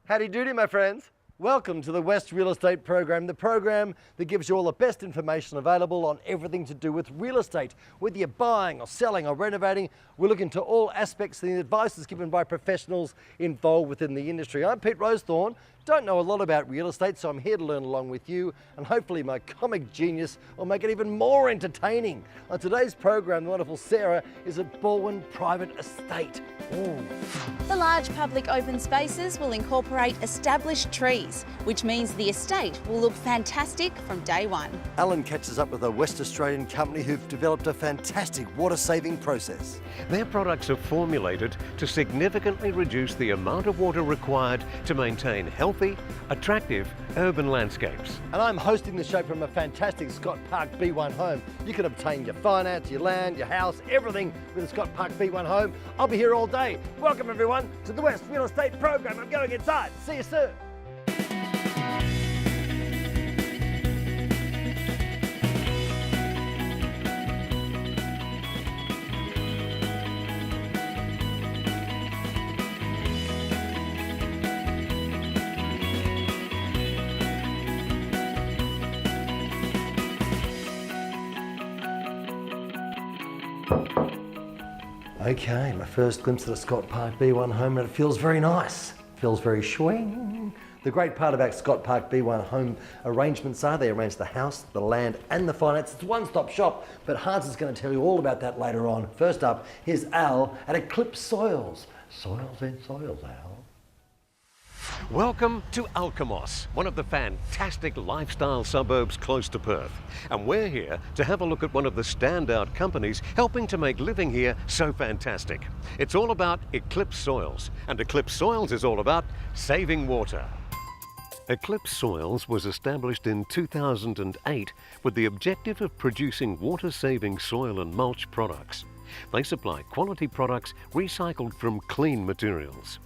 Howdy doody, my friends. Welcome to the West Real Estate Program, the program that gives you all the best information available on everything to do with real estate. Whether you're buying or selling or renovating, we look into all aspects, and the advice is given by professionals involved within the industry. I'm Pete Rosethorn. Don't know a lot about real estate, so I'm here to learn along with you, and hopefully my comic genius will make it even more entertaining. On today's program, the wonderful Sarah is at Balwyn Private Estate. Ooh. The large public open spaces will incorporate established trees, which means the estate will look fantastic from day one. Alan catches up with a West Australian company who've developed a fantastic water-saving process. Their products are formulated to significantly reduce the amount of water required to maintain healthy, attractive urban landscapes. And I'm hosting the show from a fantastic Scott Park B1 home. You can obtain your finance, your land, your house, everything with a Scott Park B1 home. I'll be here all day. Welcome everyone to the West Real Estate Program. I'm going inside. See you soon. Okay, my first glimpse of the Scott Park B1 home, and it feels very nice. It feels very swing. The great part about Scott Park B1 home arrangements are they arrange the house, the land and the finance. It's a one-stop shop, but Hans is going to tell you all about that later on. First up, here's Al at Eclipse Soils. Soils and soils, Al. Welcome to Alkimos, one of the fantastic lifestyle suburbs close to Perth. And we're here to have a look at one of the standout companies helping to make living here so fantastic. It's all about Eclipse Soils, and Eclipse Soils is all about saving water. Eclipse Soils was established in 2008 with the objective of producing water-saving soil and mulch products. They supply quality products recycled from clean materials.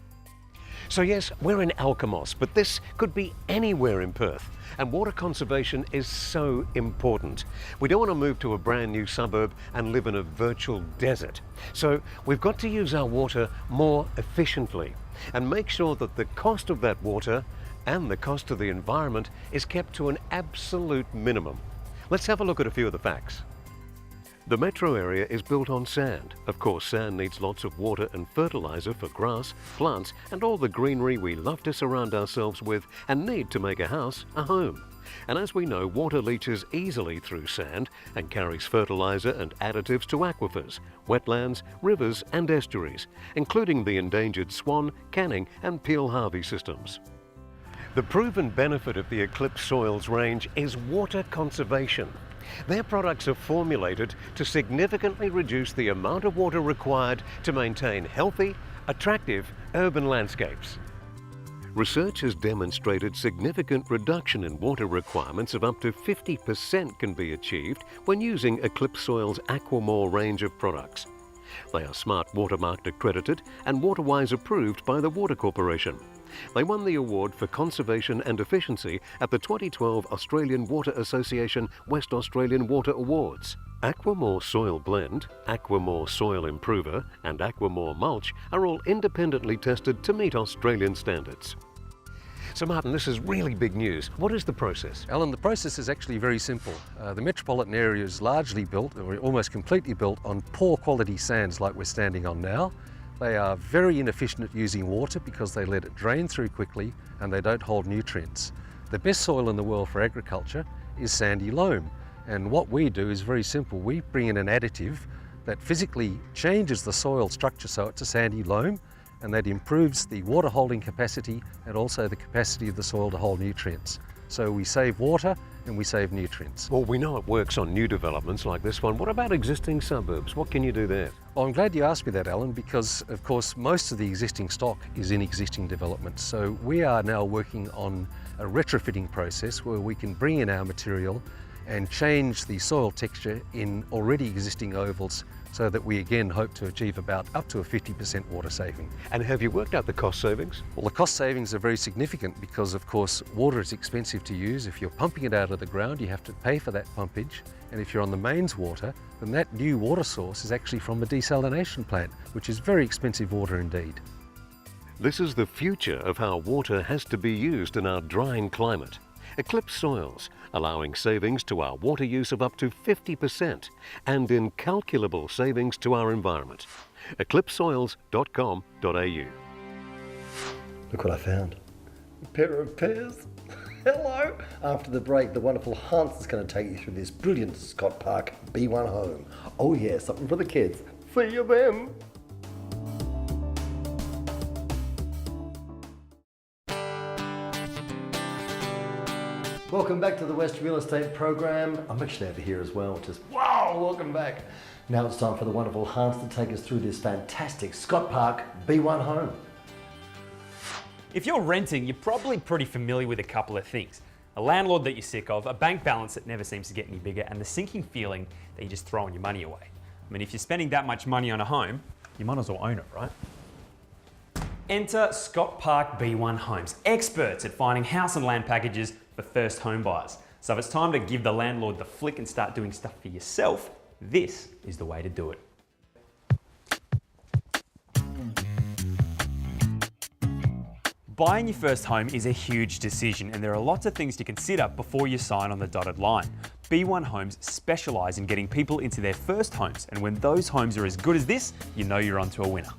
So yes, we're in Alkimos, but this could be anywhere in Perth, and water conservation is so important. We don't want to move to a brand new suburb and live in a virtual desert. So we've got to use our water more efficiently and make sure that the cost of that water and the cost to the environment is kept to an absolute minimum. Let's have a look at a few of the facts. The metro area is built on sand. Of course, sand needs lots of water and fertilizer for grass, plants, and all the greenery we love to surround ourselves with and need to make a house a home. And as we know, water leaches easily through sand and carries fertilizer and additives to aquifers, wetlands, rivers, and estuaries, including the endangered Swan, Canning, and Peel Harvey systems. The proven benefit of the Eclipse Soils range is water conservation. Their products are formulated to significantly reduce the amount of water required to maintain healthy, attractive urban landscapes. Research has demonstrated significant reduction in water requirements of up to 50% can be achieved when using Eclipse Soils' Aquamore range of products. They are Smart Watermarked accredited and Waterwise approved by the Water Corporation. They won the award for conservation and efficiency at the 2012 Australian Water Association West Australian Water Awards. Aquamore Soil Blend, Aquamore Soil Improver and Aquamore Mulch are all independently tested to meet Australian standards. So Martin, this is really big news. What is the process? Alan, the process is actually very simple. The metropolitan area is largely built, or almost completely built, on poor quality sands like we're standing on now. They are very inefficient at using water because they let it drain through quickly and they don't hold nutrients. The best soil in the world for agriculture is sandy loam. And what we do is very simple. We bring in an additive that physically changes the soil structure so it's a sandy loam, and that improves the water holding capacity and also the capacity of the soil to hold nutrients. So we save water and we save nutrients. Well, we know it works on new developments like this one. What about existing suburbs? What can you do there? Well, I'm glad you asked me that, Alan, because of course most of the existing stock is in existing developments. So we are now working on a retrofitting process where we can bring in our material and change the soil texture in already existing ovals so that we again hope to achieve about up to a 50% water saving. And have you worked out the cost savings? Well, the cost savings are very significant because of course water is expensive to use. If you're pumping it out of the ground, you have to pay for that pumpage. And if you're on the mains water, then that new water source is actually from a desalination plant, which is very expensive water indeed. This is the future of how water has to be used in our drying climate. Eclipse Soils, allowing savings to our water use of up to 50% and incalculable savings to our environment. eclipsesoils.com.au. Look what I found. A pair of pears. Hello! After the break, the wonderful Hans is going to take you through this brilliant Scott Park B1 home. Oh yeah, something for the kids. See you then! Welcome back to the West Real Estate Program. I'm actually over here as well, just wow, welcome back. Now it's time for the wonderful Hans to take us through this fantastic Scott Park B1 home. If you're renting, you're probably pretty familiar with a couple of things. A landlord that you're sick of, a bank balance that never seems to get any bigger, and the sinking feeling that you're just throwing your money away. I mean, if you're spending that much money on a home, you might as well own it, right? Enter Scott Park B1 Homes, experts at finding house and land packages for first home buyers. So if it's time to give the landlord the flick and start doing stuff for yourself, this is the way to do it. Buying your first home is a huge decision, and there are lots of things to consider before you sign on the dotted line. B1 Homes specialise in getting people into their first homes, and when those homes are as good as this, you know you're onto a winner.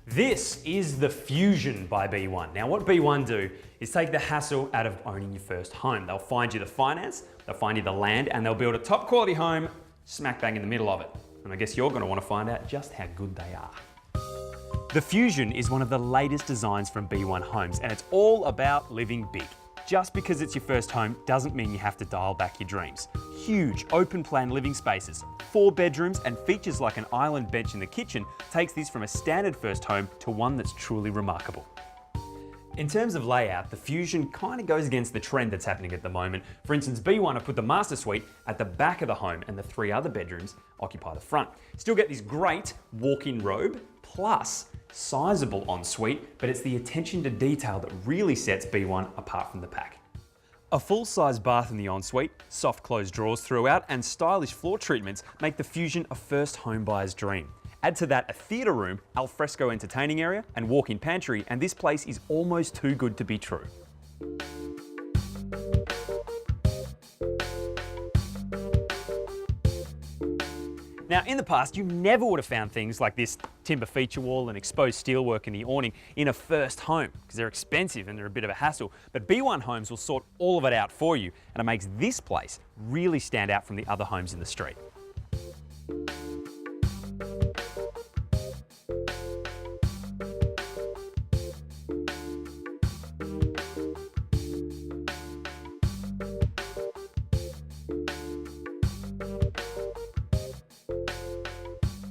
This is the Fusion by B1. Now what B1 do is take the hassle out of owning your first home. They'll find you the finance, they'll find you the land, and they'll build a top quality home smack bang in the middle of it. And I guess you're going to want to find out just how good they are. The Fusion is one of the latest designs from B1 Homes, and it's all about living big. Just because it's your first home doesn't mean you have to dial back your dreams. Huge open plan living spaces, 4 bedrooms, and features like an island bench in the kitchen takes this from a standard first home to one that's truly remarkable. In terms of layout, the Fusion kind of goes against the trend that's happening at the moment. For instance, B1 have put the master suite at the back of the home and the 3 other bedrooms occupy the front. Still get this great walk-in robe, plus sizable ensuite, but it's the attention to detail that really sets B1 apart from the pack. A full-size bath in the ensuite, soft closed drawers throughout, and stylish floor treatments make the Fusion a first home buyer's dream. Add to that a theatre room, alfresco entertaining area, and walk-in pantry, and this place is almost too good to be true. Now, in the past, you never would have found things like this timber feature wall and exposed steelwork in the awning in a first home, because they're expensive and they're a bit of a hassle. But B1 Homes will sort all of it out for you, and it makes this place really stand out from the other homes in the street.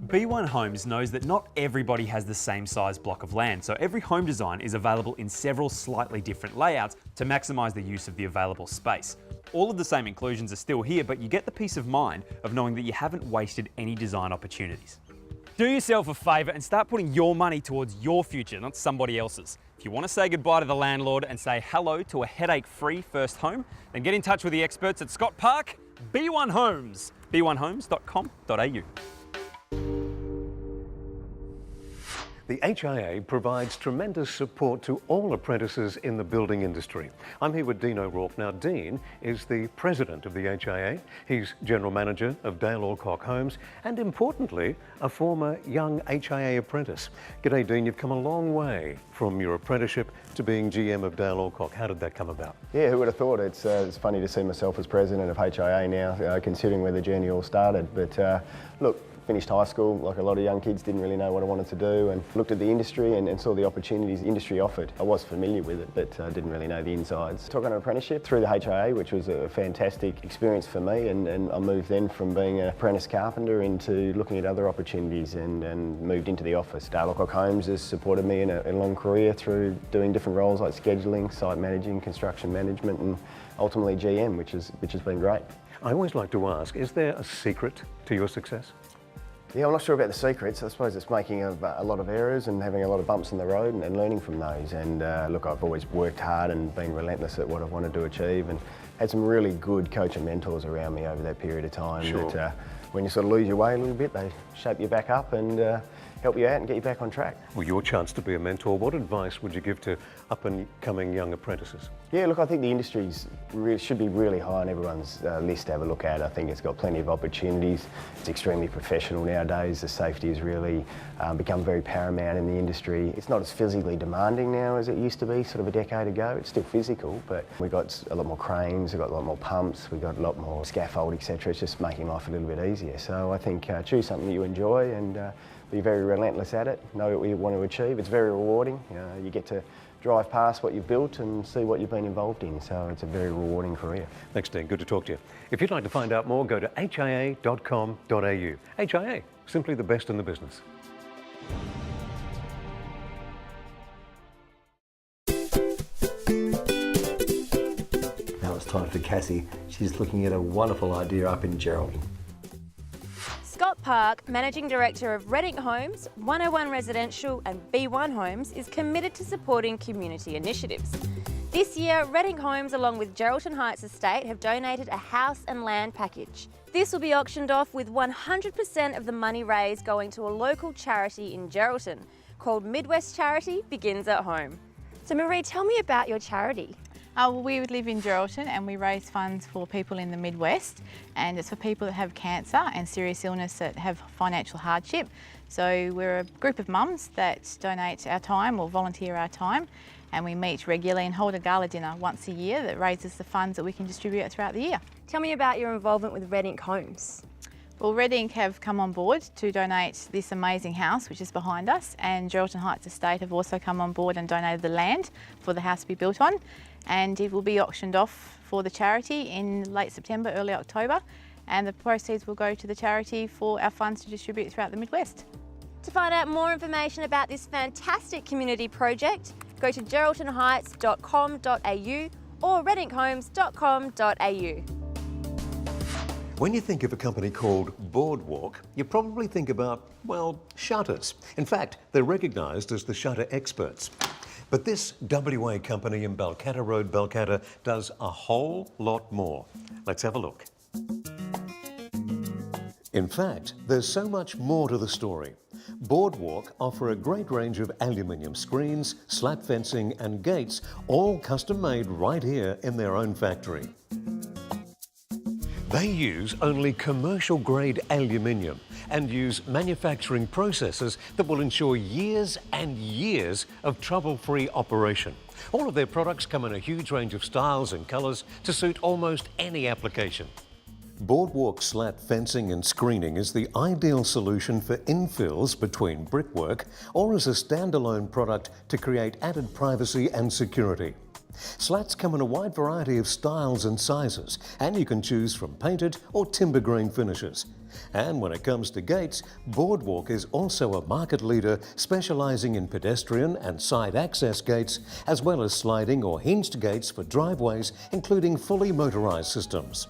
B1 Homes knows that not everybody has the same size block of land, so every home design is available in several slightly different layouts to maximise the use of the available space. All of the same inclusions are still here, but you get the peace of mind of knowing that you haven't wasted any design opportunities. Do yourself a favour and start putting your money towards your future, not somebody else's. If you want to say goodbye to the landlord and say hello to a headache-free first home, then get in touch with the experts at Scott Park, B1 Homes, b1homes.com.au. The HIA provides tremendous support to all apprentices in the building industry. I'm here with Dean O'Rourke. Now, Dean is the president of the HIA. He's general manager of Dale Alcock Homes and, importantly, a former young HIA apprentice. G'day, Dean. You've come a long way from your apprenticeship to being GM of Dale Alcock. How did that come about? Yeah, who would have thought? It's funny to see myself as president of HIA now, considering where the journey all started. But look, finished high school, like a lot of young kids, didn't really know what I wanted to do, and looked at the industry and saw the opportunities the industry offered. I was familiar with it, but didn't really know the insides. Took on an apprenticeship through the HIA, which was a fantastic experience for me, and I moved then from being an apprentice carpenter into looking at other opportunities and moved into the office. Dale Alcock Homes has supported me in a long career through doing different roles like scheduling, site managing, construction management, and ultimately GM, which has been great. I always like to ask, is there a secret to your success? Yeah, I'm not sure about the secrets. I suppose it's making a lot of errors and having a lot of bumps in the road and learning from those. And look, I've always worked hard and been relentless at what I've wanted to achieve, and had some really good coach and mentors around me over that period of time. Sure. That when you sort of lose your way a little bit, they shape you back up and help you out and get you back on track. Well, your chance to be a mentor, what advice would you give to up-and-coming young apprentices? Yeah, look, I think the industry's should be really high on everyone's list to have a look at. I think it's got plenty of opportunities. It's extremely professional nowadays. The safety has really become very paramount in the industry. It's not as physically demanding now as it used to be sort of a decade ago. It's still physical, but we've got a lot more cranes, we've got a lot more pumps, we've got a lot more scaffold, etc. It's just making life a little bit easier. So I think choose something that you enjoy and be very relentless at it. Know what you want to achieve. It's very rewarding. You get to drive past what you've built and see what you've been involved in. So it's a very rewarding career. Thanks, Dean. Good to talk to you. If you'd like to find out more, go to hia.com.au. HIA, simply the best in the business. Now it's time for Cassie. She's looking at a wonderful idea up in Geraldton. Scott Park, Managing Director of Reddink Homes, 101 Residential and B1 Homes, is committed to supporting community initiatives. This year, Reddink Homes, along with Geraldton Heights Estate, have donated a house and land package. This will be auctioned off with 100% of the money raised going to a local charity in Geraldton called Midwest Charity Begins at Home. So Marie, tell me about your charity. Well, we would live in Geraldton and we raise funds for people in the Midwest, and it's for people that have cancer and serious illness that have financial hardship. So we're a group of mums that donate our time or volunteer our time, and we meet regularly and hold a gala dinner once a year that raises the funds that we can distribute throughout the year. Tell me about your involvement with Reddink Homes. Well, Reddink have come on board to donate this amazing house which is behind us, and Geraldton Heights Estate have also come on board and donated the land for the house to be built on, and it will be auctioned off for the charity in late September, early October, and the proceeds will go to the charity for our funds to distribute throughout the Midwest. To find out more information about this fantastic community project, go to geraldtonheights.com.au or reddinghomes.com.au. When you think of a company called Boardwalk, you probably think about, well, shutters. In fact, they're recognised as the shutter experts. But this WA company in Balcatta Road, Balcatta, does a whole lot more. Let's have a look. In fact, there's so much more to the story. Boardwalk offer a great range of aluminium screens, slat fencing and gates, all custom made right here in their own factory. They use only commercial grade aluminium and use manufacturing processes that will ensure years and years of trouble-free operation. All of their products come in a huge range of styles and colours to suit almost any application. Boardwalk slat fencing and screening is the ideal solution for infills between brickwork or as a standalone product to create added privacy and security. Slats come in a wide variety of styles and sizes, and you can choose from painted or timber green finishes. And when it comes to gates, Boardwalk is also a market leader specialising in pedestrian and side access gates, as well as sliding or hinged gates for driveways, including fully motorised systems.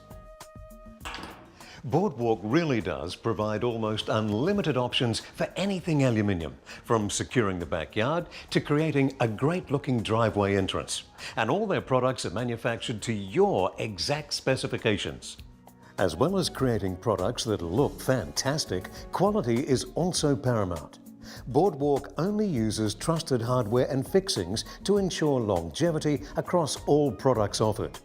Boardwalk really does provide almost unlimited options for anything aluminium, from securing the backyard to creating a great-looking driveway entrance. And all their products are manufactured to your exact specifications. As well as creating products that look fantastic, quality is also paramount. Boardwalk only uses trusted hardware and fixings to ensure longevity across all products offered.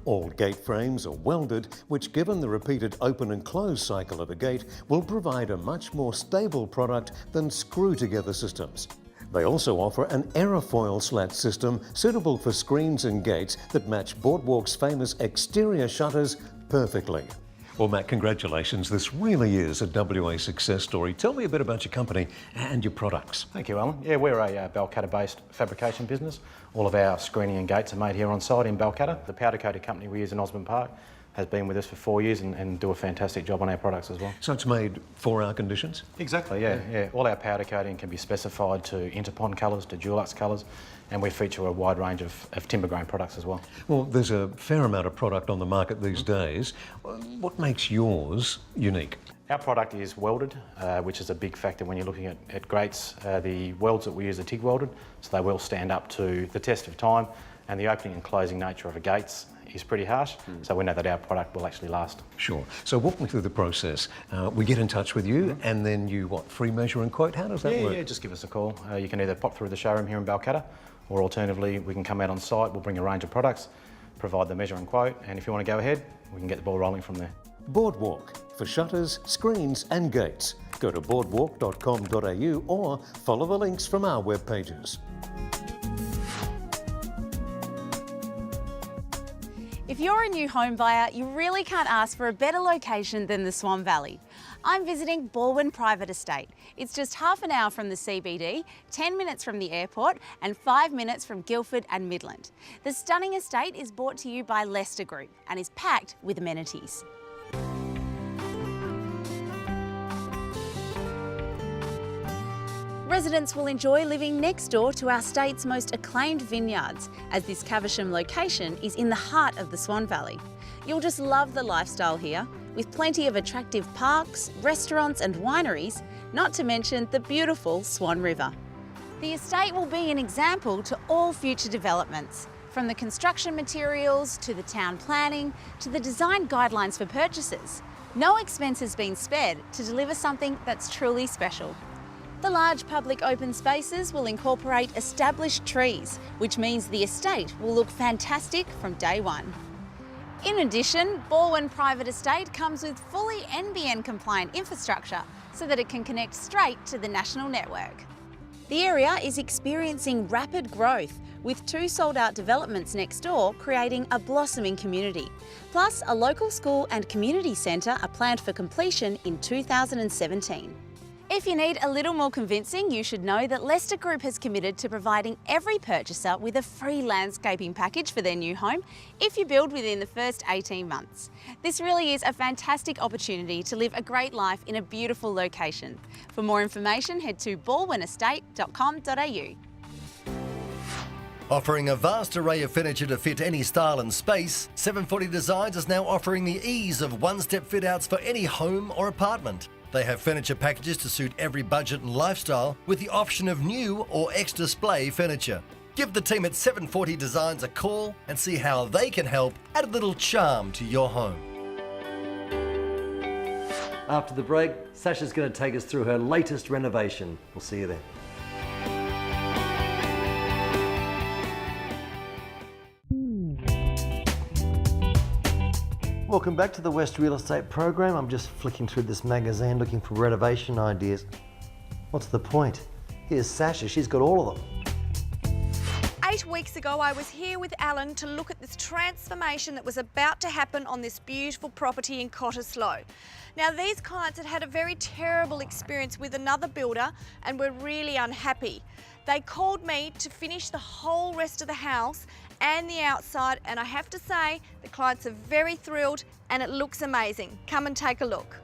All gate frames are welded, which, given the repeated open and close cycle of a gate, will provide a much more stable product than screw-together systems. They also offer an aerofoil slat system suitable for screens and gates that match Boardwalk's famous exterior shutters perfectly. Well, Matt, congratulations. This really is a WA success story. Tell me a bit about your company and your products. Thank you, Alan. Yeah, we're a Balcatta-based fabrication business. All of our screening and gates are made here on site in Balcatta. The powder-coated company we use in Osborne Park has been with us for 4 years and do a fantastic job on our products as well. So it's made for our conditions? Exactly, yeah. All our powder coating can be specified to Interpon colours, to Dulux colours, and we feature a wide range of timber grain products as well. Well, there's a fair amount of product on the market these days. What makes yours unique? Our product is welded, which is a big factor when you're looking at grates. The welds that we use are TIG welded, so they will stand up to the test of time and the opening and closing nature of a gates is pretty harsh, so we know that our product will actually last. Sure. So walk me through the process. We get in touch with you and then you, free measure and quote? How does that work? Yeah, just give us a call. You can either pop through the showroom here in Balcatta, or alternatively, we can come out on site, we'll bring a range of products, provide the measure and quote, and if you want to go ahead, we can get the ball rolling from there. Boardwalk, for shutters, screens and gates. Go to boardwalk.com.au or follow the links from our web pages. If you're a new home buyer, you really can't ask for a better location than the Swan Valley. I'm visiting Balwyn Private Estate. It's just half an hour from the CBD, 10 minutes from the airport and 5 minutes from Guildford and Midland. The stunning estate is brought to you by Leicester Group and is packed with amenities. Residents will enjoy living next door to our state's most acclaimed vineyards, as this Caversham location is in the heart of the Swan Valley. You'll just love the lifestyle here, with plenty of attractive parks, restaurants and wineries, not to mention the beautiful Swan River. The estate will be an example to all future developments, from the construction materials to the town planning to the design guidelines for purchases. No expense has been spared to deliver something that's truly special. The large public open spaces will incorporate established trees, which means the estate will look fantastic from day one. In addition, Balwyn Private Estate comes with fully NBN compliant infrastructure so that it can connect straight to the national network. The area is experiencing rapid growth, with 2 sold-out developments next door creating a blossoming community. Plus, a local school and community centre are planned for completion in 2017. If you need a little more convincing, you should know that Leicester Group has committed to providing every purchaser with a free landscaping package for their new home if you build within the first 18 months. This really is a fantastic opportunity to live a great life in a beautiful location. For more information, head to balwynestate.com.au. Offering a vast array of furniture to fit any style and space, 740 Designs is now offering the ease of one-step fit-outs for any home or apartment. They have furniture packages to suit every budget and lifestyle, with the option of new or ex-display furniture. Give the team at 740 Designs a call and see how they can help add a little charm to your home. After the break, Sasha's going to take us through her latest renovation. We'll see you there. Welcome back to the West Real Estate Program. I'm just flicking through this magazine looking for renovation ideas. What's the point? Here's Sasha, she's got all of them. 8 weeks ago, I was here with Alan to look at this transformation that was about to happen on this beautiful property in Cottesloe. Now, these clients had had a very terrible experience with another builder and were really unhappy. They called me to finish the whole rest of the house and the outside, and I have to say, the clients are very thrilled and it looks amazing. Come and take a look.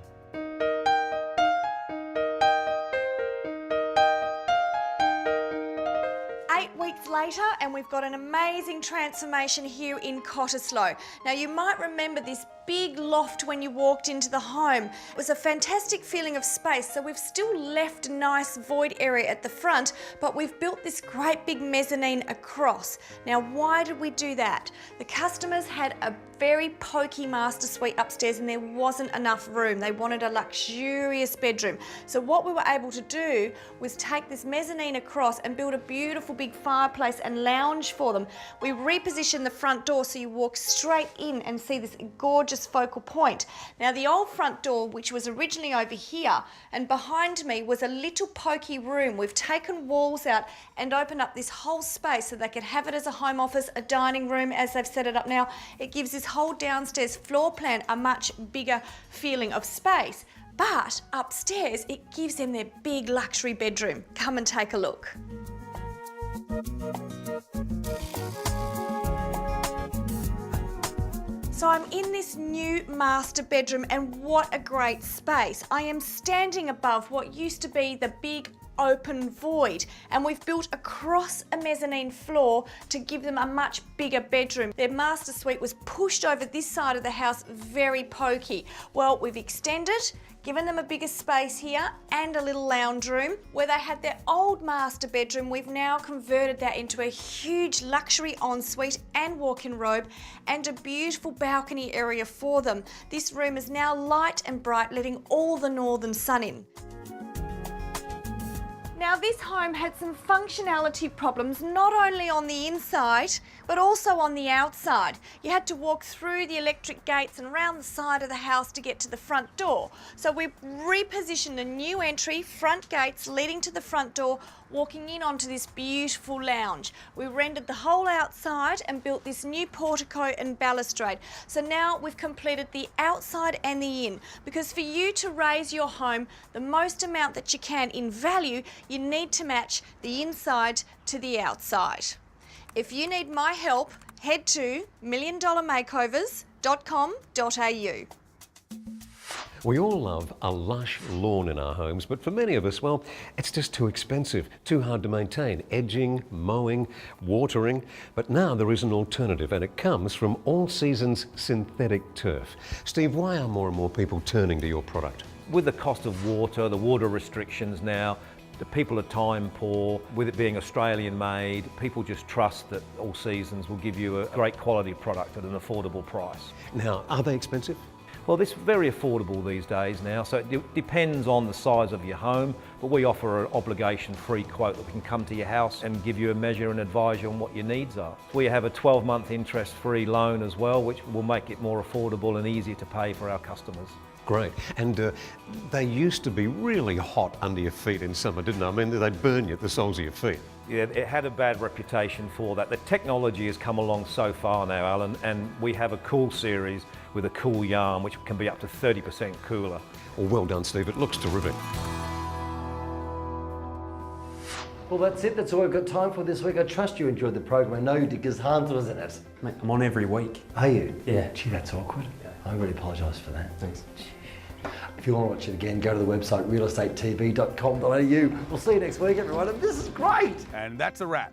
8 weeks later, and we've got an amazing transformation here in Cottesloe. Now, you might remember this big loft when you walked into the home. It was a fantastic feeling of space, so we've still left a nice void area at the front, but we've built this great big mezzanine across. Now, why did we do that? The customers had a very pokey master suite upstairs and there wasn't enough room. They wanted a luxurious bedroom. So what we were able to do was take this mezzanine across and build a beautiful big fireplace and lounge for them. We repositioned the front door so you walk straight in and see this gorgeous focal point. Now, the old front door, which was originally over here, and behind me was a little pokey room. We've taken walls out and opened up this whole space so they could have it as a home office, a dining room as they've set it up now. It gives this whole downstairs floor plan a much bigger feeling of space. But upstairs, it gives them their big luxury bedroom. Come and take a look. So I'm in this new master bedroom, and what a great space. I am standing above what used to be the big open void, and we've built across a mezzanine floor to give them a much bigger bedroom. Their master suite was pushed over this side of the house, very pokey. Well, we've extended, given them a bigger space here and a little lounge room. Where they had their old master bedroom, we've now converted that into a huge luxury ensuite and walk-in robe and a beautiful balcony area for them. This room is now light and bright, letting all the northern sun in. Now, this home had some functionality problems, not only on the inside, but also on the outside. You had to walk through the electric gates and around the side of the house to get to the front door. So we repositioned a new entry, front gates leading to the front door, walking in onto this beautiful lounge. We rendered the whole outside and built this new portico and balustrade. So now we've completed the outside and the in, because for you to raise your home the most amount that you can in value, you need to match the inside to the outside. If you need my help, head to milliondollarmakeovers.com.au. We all love a lush lawn in our homes, but for many of us, well, it's just too expensive, too hard to maintain. Edging, mowing, watering. But now there is an alternative, and it comes from All Seasons synthetic turf. Steve, why are more and more people turning to your product? With the cost of water, the water restrictions now, the people are time poor. With it being Australian made, people just trust that All Seasons will give you a great quality product at an affordable price. Now, are they expensive? Well, this is very affordable these days now, so it depends on the size of your home, but we offer an obligation-free quote that we can come to your house and give you a measure and advise you on what your needs are. We have a 12-month interest-free loan as well, which will make it more affordable and easier to pay for our customers. Great. And they used to be really hot under your feet in summer, didn't they? I mean, they'd burn you at the soles of your feet. Yeah, it had a bad reputation for that. The technology has come along so far now, Alan, and we have a cool series with a cool yarn, which can be up to 30% cooler. Well done, Steve. It looks terrific. Well, that's it. That's all we've got time for this week. I trust you enjoyed the program. I know you did because Hans was in it. Mate, I'm on every week. Are you? Yeah. Gee, that's awkward. Yeah. I really apologise for that. Thanks. If you want to watch it again, go to the website realestatetv.com.au. We'll see you next week, everyone. And this is great. And that's a wrap.